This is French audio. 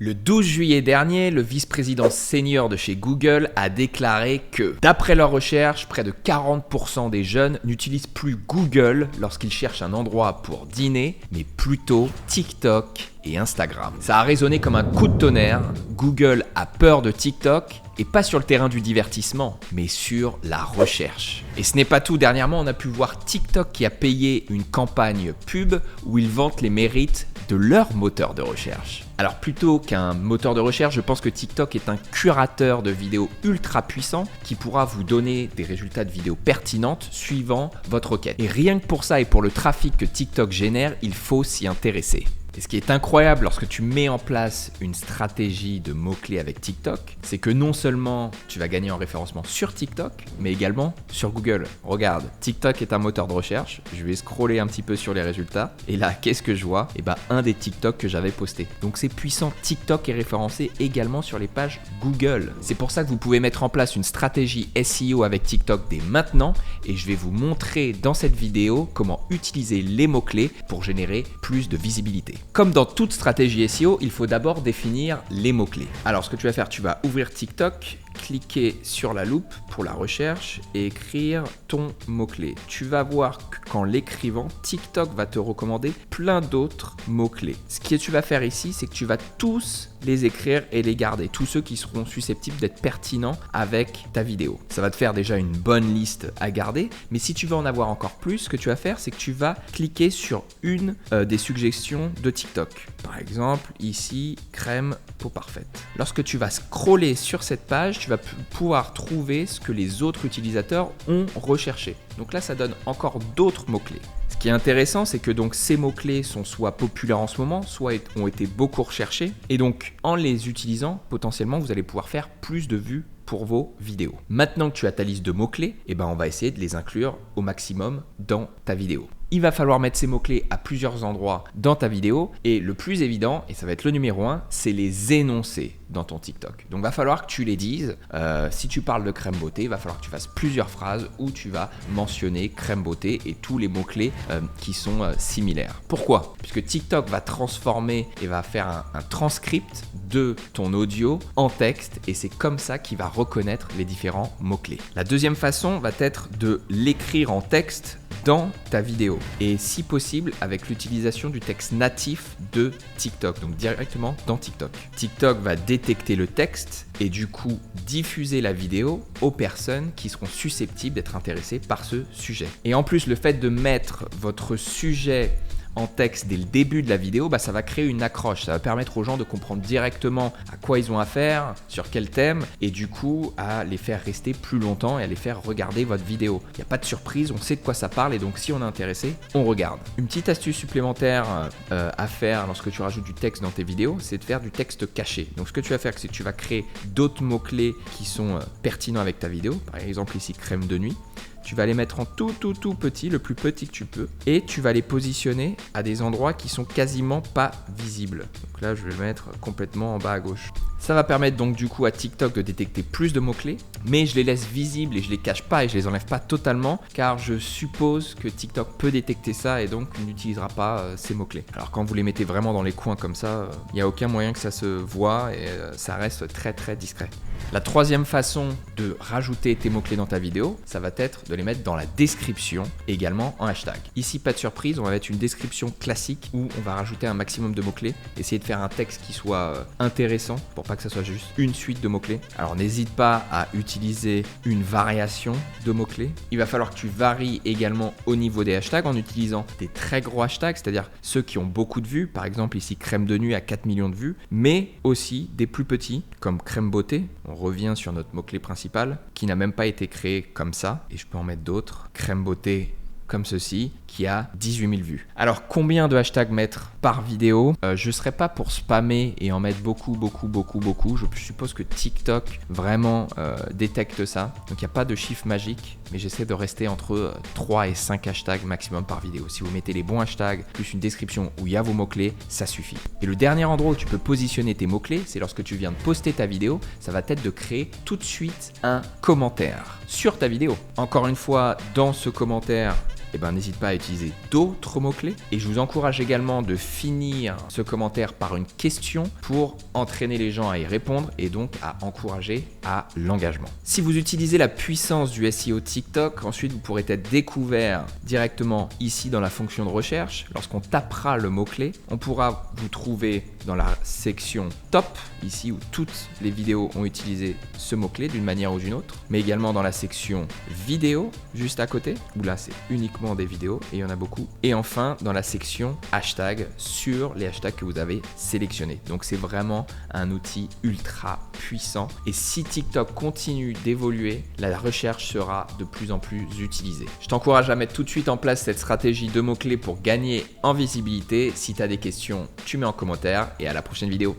Le 12 juillet dernier, le vice-président senior de chez Google a déclaré que, d'après leurs recherches, près de 40% des jeunes n'utilisent plus Google lorsqu'ils cherchent un endroit pour dîner, mais plutôt TikTok et Instagram. Ça a résonné comme un coup de tonnerre. Google a peur de TikTok, et pas sur le terrain du divertissement, mais sur la recherche. Et ce n'est pas tout, dernièrement on a pu voir TikTok qui a payé une campagne pub où ils vantent les mérites de leur moteur de recherche. Alors plutôt qu'un moteur de recherche, je pense que TikTok est un curateur de vidéos ultra puissant qui pourra vous donner des résultats de vidéos pertinentes suivant votre requête. Et rien que pour ça et pour le trafic que TikTok génère, il faut s'y intéresser. Et ce qui est incroyable lorsque tu mets en place une stratégie de mots-clés avec TikTok, c'est que non seulement tu vas gagner en référencement sur TikTok, mais également sur Google. Regarde, TikTok est un moteur de recherche, je vais scroller un petit peu sur les résultats, et là, qu'est-ce que je vois ? Eh bien, un des TikTok que j'avais posté. Donc c'est puissant, TikTok est référencé également sur les pages Google. C'est pour ça que vous pouvez mettre en place une stratégie SEO avec TikTok dès maintenant, et je vais vous montrer dans cette vidéo comment utiliser les mots-clés pour générer plus de visibilité. Comme dans toute stratégie SEO, il faut d'abord définir les mots-clés. Alors ce que tu vas faire, tu vas ouvrir TikTok, cliquer sur la loupe pour la recherche et écrire ton mot-clé. Tu vas voir qu'en l'écrivant, TikTok va te recommander plein d'autres mots-clés. Ce que tu vas faire ici, c'est que tu vas tous les écrire et les garder, tous ceux qui seront susceptibles d'être pertinents avec ta vidéo. Ça va te faire déjà une bonne liste à garder, mais si tu veux en avoir encore plus, ce que tu vas faire, c'est que tu vas cliquer sur une des suggestions de TikTok. Par exemple, ici, crème peau parfaite. Lorsque tu vas scroller sur cette page, tu vas pouvoir trouver ce que les autres utilisateurs ont recherché. Donc là, ça donne encore d'autres mots-clés. Ce qui est intéressant, c'est que donc ces mots-clés sont soit populaires en ce moment, soit ont été beaucoup recherchés. Et donc, en les utilisant, potentiellement, vous allez pouvoir faire plus de vues pour vos vidéos. Maintenant que tu as ta liste de mots-clés, on va essayer de les inclure au maximum dans ta vidéo. Il va falloir mettre ces mots-clés à plusieurs endroits dans ta vidéo et le plus évident, et ça va être le numéro 1, c'est les énoncer dans ton TikTok. Donc il va falloir que tu les dises. Si tu parles de crème beauté, il va falloir que tu fasses plusieurs phrases où tu vas mentionner crème beauté et tous les mots-clés qui sont similaires. Pourquoi ? Puisque TikTok va transformer et va faire un transcript de ton audio en texte et c'est comme ça qu'il va reconnaître les différents mots-clés. La deuxième façon va être de l'écrire en texte dans ta vidéo et si possible avec l'utilisation du texte natif de TikTok, donc directement dans TikTok. TikTok va détecter le texte et du coup diffuser la vidéo aux personnes qui seront susceptibles d'être intéressées par ce sujet. Et en plus, le fait de mettre votre sujet en texte dès le début de la vidéo, ça va créer une accroche. Ça va permettre aux gens de comprendre directement à quoi ils ont affaire, sur quel thème, et du coup à les faire rester plus longtemps et à les faire regarder votre vidéo. Il n'y a pas de surprise, on sait de quoi ça parle et donc si on est intéressé, on regarde. Une petite astuce supplémentaire à faire lorsque tu rajoutes du texte dans tes vidéos, c'est de faire du texte caché. Donc ce que tu vas faire, c'est que tu vas créer d'autres mots-clés qui sont pertinents avec ta vidéo. Par exemple ici, crème de nuit. Tu vas les mettre en tout petit, le plus petit que tu peux, et tu vas les positionner à des endroits qui sont quasiment pas visibles. Donc là, je vais le mettre complètement en bas à gauche. Ça va permettre donc du coup à TikTok de détecter plus de mots-clés, mais je les laisse visibles et je les cache pas et je les enlève pas totalement car je suppose que TikTok peut détecter ça et donc n'utilisera pas ces mots-clés. Alors quand vous les mettez vraiment dans les coins comme ça, il n'y a aucun moyen que ça se voit et ça reste très discret. La troisième façon de rajouter tes mots-clés dans ta vidéo, ça va être de les mettre dans la description, également en hashtag. Ici, pas de surprise, on va mettre une description classique où on va rajouter un maximum de mots-clés, essayer de faire un texte qui soit intéressant pour pas que ça soit juste une suite de mots-clés. Alors n'hésite pas à utiliser une variation de mots-clés. Il va falloir que tu varies également au niveau des hashtags en utilisant des très gros hashtags, c'est-à-dire ceux qui ont beaucoup de vues, par exemple ici crème de nuit à 4 millions de vues, mais aussi des plus petits comme crème beauté. On revient sur notre mot-clé principal qui n'a même pas été créé comme ça et je peux en mettre d'autres. Crème beauté comme ceci qui a 18 000 vues. Alors combien de hashtags mettre par vidéo ? Je ne serais pas pour spammer et en mettre beaucoup. Je suppose que TikTok vraiment détecte ça. Donc il n'y a pas de chiffre magique, mais j'essaie de rester entre 3 et 5 hashtags maximum par vidéo. Si vous mettez les bons hashtags plus une description où il y a vos mots-clés, ça suffit. Et le dernier endroit où tu peux positionner tes mots-clés, c'est lorsque tu viens de poster ta vidéo, ça va être de créer tout de suite un commentaire sur ta vidéo. Encore une fois, dans ce commentaire, eh ben, n'hésite pas à utiliser d'autres mots-clés. Et je vous encourage également de finir ce commentaire par une question pour entraîner les gens à y répondre et donc à encourager à l'engagement. Si vous utilisez la puissance du SEO TikTok, ensuite vous pourrez être découvert directement ici dans la fonction de recherche. Lorsqu'on tapera le mot-clé, on pourra vous trouver dans la section top, ici où toutes les vidéos ont utilisé ce mot-clé d'une manière ou d'une autre, mais également dans la section vidéo juste à côté, où là c'est uniquement des vidéos et il y en a beaucoup. Et enfin dans la section hashtag sur les hashtags que vous avez sélectionnés. Donc c'est vraiment un outil ultra puissant. Et si TikTok continue d'évoluer, la recherche sera de plus en plus utilisée. Je t'encourage à mettre tout de suite en place cette stratégie de mots-clés pour gagner en visibilité. Si tu as des questions, tu mets en commentaire et à la prochaine vidéo.